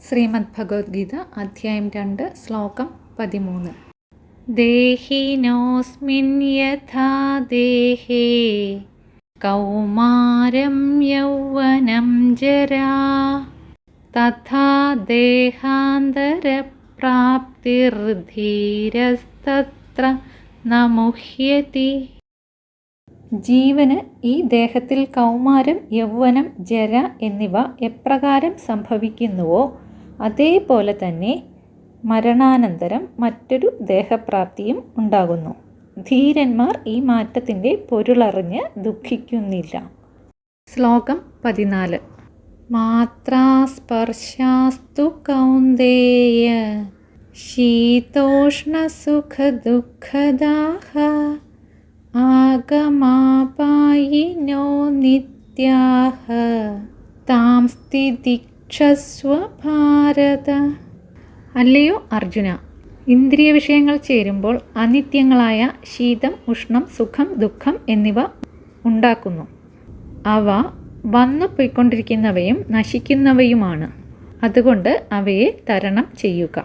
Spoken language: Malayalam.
ശ്രീമദ് ഭഗവത്ഗീത അധ്യായം 2 ശ്ലോകം 13. ദേഹിനോസ്മിൻ യഥാ ദേഹേ കൗമാരം യൗവനം ജരാ തഥാ ദേഹാന്തരപ്രാപ്തിർധീരസ്തത്ര ന മുഹ്യതി. ജീവന് ഈ ദേഹത്തിൽ കൗമാരം, യൗവനം, ജര എന്നിവ എപ്രകാരം സംഭവിക്കുന്നുവോ അതേപോലെ തന്നെ മരണാനന്തരം മറ്റൊരു ദേഹപ്രാപ്തിയും ഉണ്ടാകുന്നു. ധീരന്മാർ ഈ മാറ്റത്തിൻ്റെ പൊരുളറിഞ്ഞ് ദുഃഖിക്കുന്നില്ല. ശ്ലോകം 14. മാത്രാസ്പർശാസ്തു കൗന്ദേയ ശീതോഷ്ണസുഖദുഃഖദാഃ ആഗമാപായിനോ നിത്യാഃ താം തിതിക്ഷസ്വ ഭാരത. അല്ലയോ അർജുന, ഇന്ദ്രിയ വിഷയങ്ങൾ ചേരുമ്പോൾ അനിത്യങ്ങളായ ശീതം, ഉഷ്ണം, സുഖം, ദുഃഖം എന്നിവ ഉണ്ടാക്കുന്നു. അവ വന്നു പോയിക്കൊണ്ടിരിക്കുന്നവയും നശിക്കുന്നവയുമാണ്. അതുകൊണ്ട് അവയെ തരണം ചെയ്യുക.